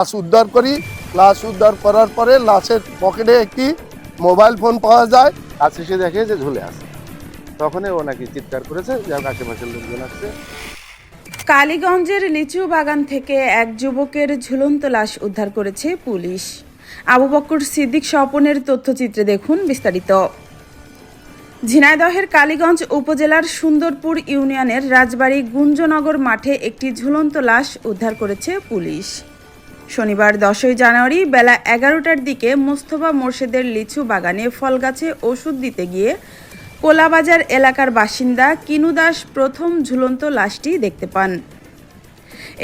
লাশ উদ্ধার করি। লাশ উদ্ধার করার পরে লাশের পকেটে একটি মোবাইল ফোন পাওয়া যায়। কাছে এসে দেখে যে ঝুলে আছে, তখনই ও নাকি চিৎকার করেছে, যার আশেপাশের লোকজন আসছে। কালীগঞ্জের লিচু বাগান থেকে এক যুবকের ঝুলন্ত লাশ উদ্ধার করেছে পুলিশ। আবু বকর সিদ্দিক স্বপনের তথ্যচিত্রে দেখুন বিস্তারিত। ঝিনাইদহের কালীগঞ্জ উপজেলার সুন্দরপুর ইউনিয়নের রাজবাড়ী গুঞ্জনগর মাঠে একটি ঝুলন্ত লাশ উদ্ধার করেছে পুলিশ। শনিবার 10ই জানুয়ারি বেলা 11টার দিকে মোস্তফা মোর্শেদের লিচু বাগানে ফল গাছে ওষুধ দিতে গিয়ে কোলাবাজার এলাকার বাসিন্দা কিনু দাস প্রথম ঝুলন্ত লাশটি দেখতে পান।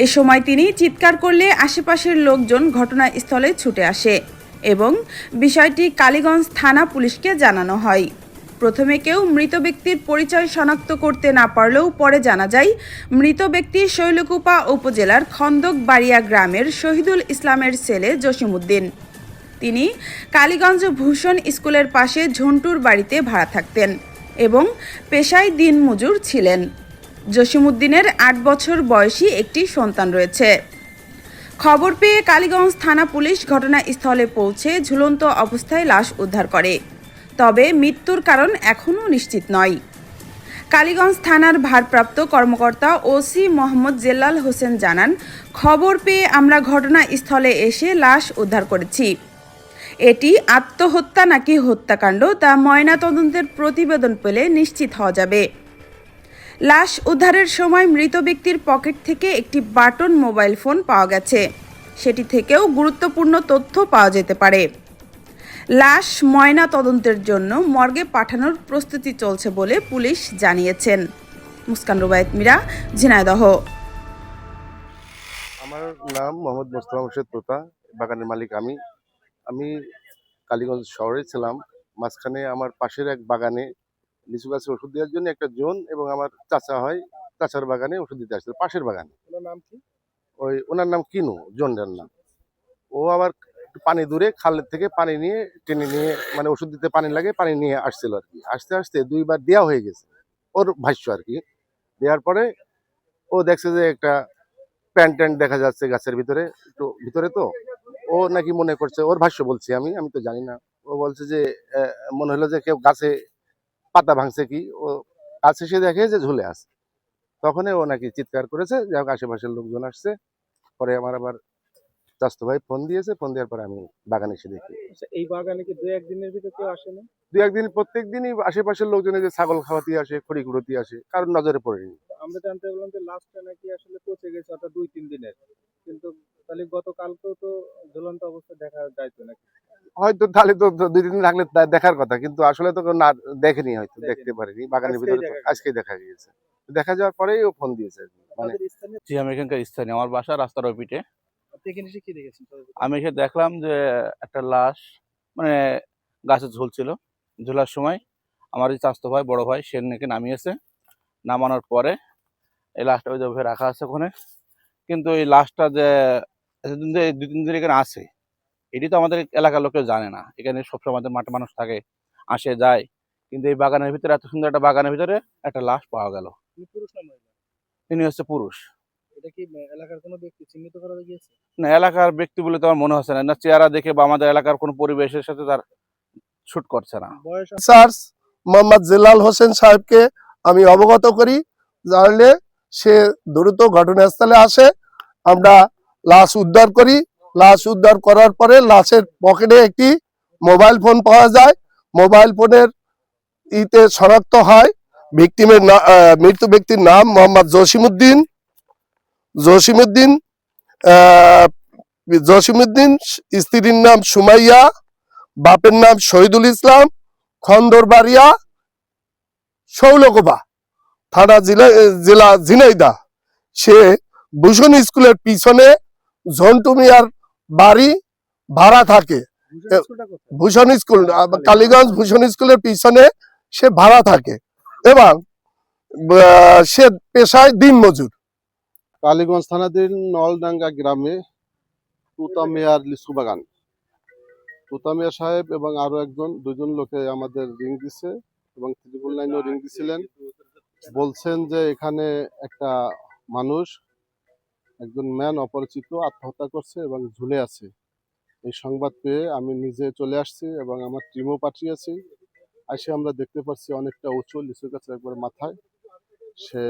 এ সময় তিনি চিৎকার করলে আশেপাশের লোকজন ঘটনাস্থলে ছুটে আসে এবং বিষয়টি কালীগঞ্জ থানা পুলিশকে জানানো হয়। প্রথমে কেউ মৃত ব্যক্তির পরিচয় শনাক্ত করতে না পারলেও পরে জানা যায় মৃত ব্যক্তি শৈলকুপা উপজেলার খন্দকবাড়িয়া গ্রামের শহীদুল ইসলামের ছেলে জসিমউদ্দিন। তিনি কালীগঞ্জ ভূষণ স্কুলের পাশে ঝন্টুর বাড়িতে ভাড়া থাকতেন এবং পেশায় দিনমজুর ছিলেন। জসিমউদ্দিনের 8 বছর বয়সী একটি সন্তান রয়েছে। খবর পেয়ে কালীগঞ্জ থানা পুলিশ ঘটনাস্থলে পৌঁছে ঝুলন্ত অবস্থায় লাশ উদ্ধার করে, তবে মৃত্যুর কারণ এখনও নিশ্চিত নয়। কালীগঞ্জ থানার ভারপ্রাপ্ত কর্মকর্তা ওসি মোহাম্মদ জেলাল হোসেন জানান, খবর পেয়ে আমরা ঘটনাস্থলে এসে লাশ উদ্ধার করেছি। এটি আত্মহত্যা নাকি হত্যাকাণ্ড তা ময়নাতদন্তের প্রতিবেদন পেলে নিশ্চিত হওয়া যাবে। লাশ উদ্ধারের সময় মৃত ব্যক্তির পকেট থেকে একটি বাটন মোবাইল ফোন পাওয়া গেছে, সেটি থেকেও গুরুত্বপূর্ণ তথ্য পাওয়া যেতে পারে। লাশ ময়না তদন্তের জন্য মর্গে পাঠানোর প্রস্তুতি চলছে বলে পুলিশ জানিয়েছেন। মুস্কান রুবায়েত মীরা, ঝিনাইদহ। আমার নাম মোহাম্মদ মোস্তফা মোর্শেদ তোতা, বাগানের মালিক আমি। আমি কালীগঞ্জ শহরে ছিলাম। মাঝখানে আমার পাশের এক বাগানে লিচু গাছে ওষুধ দেওয়ার জন্য একটা জোন এবং আমার চাচা হয়, চাচার বাগানে ওষুধ দিতে আসছিল, পাশের বাগানে। ওনার নাম কিনু, জোনটার নাম। ও আবার একটু পানি দূরে খালের থেকে পানি নিয়ে টেনে নিয়ে, মানে ওষুধ দিতে পানি লাগে, পানি নিয়ে আসছিল আর কি। আসতে আসতে 2বার দেওয়া হয়ে গেছে ওর ভাষ্য আর কি। দেওয়ার পরে ও দেখছে যে একটা প্যান্ট ট্যান্ট দেখা যাচ্ছে গাছের ভিতরে, একটু ভিতরে তো। ও নাকি মনে করছে, ওর ভাষ্য বলছি আমি আমি তো জানি না। ও বলছে যে মনে হলো যে কেউ গাছে পাতা ভাঙছে কি। ও কাছে এসে দেখে যে ঝুলে আছে, তখনই ও নাকি চিৎকার করেছে, যাই হোক আশেপাশের লোকজন আসছে। পরে আমার আবার চাচতো ভাই ফোন দিয়েছে, ফোন দেওয়ার পরে আমি বাগানে এসে দেখি। এই বাগানে কি 2-1 দিনের ভিতর কেউ আসে না? 2-1 দিন প্রত্যেক দিনই আশেপাশের লোকজনে যে ছাগল খাওয়াতে আসে, খড়ি কুড়োতে আসে, কারোর নজরে পড়েনি। আমরা জানতে পারলাম যে লাশটা নাকি আসলে পচে গেছে, অর্থাৎ 2-3 দিনের। কিন্তু তাহলে গতকালকেও তো ঝুলন্ত অবস্থায় দেখা যাইতো নাকি? হয়তো তাহলে তো 2 দিন থাকলে দেখার কথা, কিন্তু আসলে তো না, দেখেনি, হয়তো দেখতে পারিনি বাগানের ভিতরে। আজকেই দেখা গিয়েছে। দেখা যাওয়ার পরেই ও ফোন দিয়েছে আর কি। মানে জি, আমি এখানকার স্থানীয়, আমার বাসা রাস্তার ওই পিঠে। আপনি এখানে এসে কি দেখেছেন? আমি এসে দেখলাম যে একটা লাশ মানে গাছে ঝুলছিল। ঝোলার সময় আমার এই চাচতো ভাই, বড় ভাই, সে নাকি নামিয়েছে। নামানোর পরে এই লাশটা ওই যে রাখা আছে ওখানে। কিন্তু এই লাশটা যে এতদিন ধরে 2-3 দিন এখানে আছে, এটি তো আমাদের এলাকার লোকেও জানে না। এখানে সবসময় আমাদের মাঠে মানুষ থাকে, আসে যায়, কিন্তু এই বাগানের ভিতরে, এত সুন্দর একটা বাগানের ভিতরে একটা লাশ পাওয়া গেল। পুরুষ না মহিলা? তিনি হচ্ছে পুরুষ। এটা কি এলাকার কোনো ব্যক্তি চিহ্নিত করা গিয়েছে? না, এলাকার ব্যক্তি বলে তো আমার মনে হচ্ছে না, না চেহারা দেখে বা আমাদের এলাকার কোনো পরিবেশের সাথে তার শুট করছে না। বয়স সার্চ মোহাম্মদ জেলাল হোসেন সাহেবকে আমি অবগত করি, জানলে সে দ্রুত ঘটনাস্থলে আসে। আমরা লাশ উদ্ধার করি। লাশ উদ্ধার করার পরে লাশের পকেটে একটি মোবাইল ফোন পাওয়া যায়। মোবাইল ফোনের শনাক্ত হয় ভিকটিমের মৃত ব্যক্তির নাম মোহাম্মদ জসিমউদ্দিন। জসিমউদ্দিন জসিমউদ্দিন স্ত্রীর নাম সুমাইয়া, বাপের নাম শহীদুল ইসলাম, খন্দরবাড়িয়া, শৈলকুপা থানা, জেলা ঝিনাইদহ। সে ভূষণ স্কুলের পিছনে ঝন্টু মিয়ার বাড়ি ভাড়া থাকে। ভূষণ স্কুল, কালীগঞ্জ ভূষণ স্কুলের পিছনে সে ভাড়া থাকে এবং সে পেশায় দিনমজুর। কালীগঞ্জ থানাধীন নলডাঙ্গা গ্রামে তুতা মিয়ার লিচু বাগান। তুতা মিয়া সাহেব এবং আরো দুজন লোকে আমাদের রিং দিছে এবং 999 রিং দিছিলেন। বলছেন যে এখানে একটা মানুষ একজন ম্যান অপরিচিত আত্মহত্যা করছে এবং ঝুলে আছে। এই সংবাদ পেয়ে আমি নিজে চলে আসছি এবং আমার টিমও পাঠিয়েছি। এসে আমরা দেখতে পাচ্ছি অনেকটা উঁচু, লিচু গাছের একবারে মাথায় সে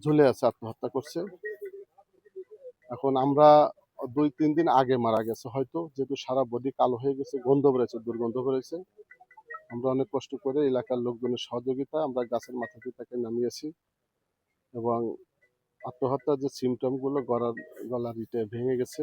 ঝুলে আছে, আত্মহত্যা করছে। এখন আমরা 2-3 দিন আগে মারা গেছে হয়তো, যেহেতু সারা বডি কালো হয়ে গেছে, গন্ধ বেরোচ্ছে, দুর্গন্ধ বেরোচ্ছে। আমরা অনেক কষ্ট করে এলাকার লোকজনের সহযোগিতা আমরা গাছের মাথা দিয়ে তাকে নামিয়েছি এবং আত্মহত্যার যে সিমটম গুলো, গলার ইটে ভেঙে গেছে,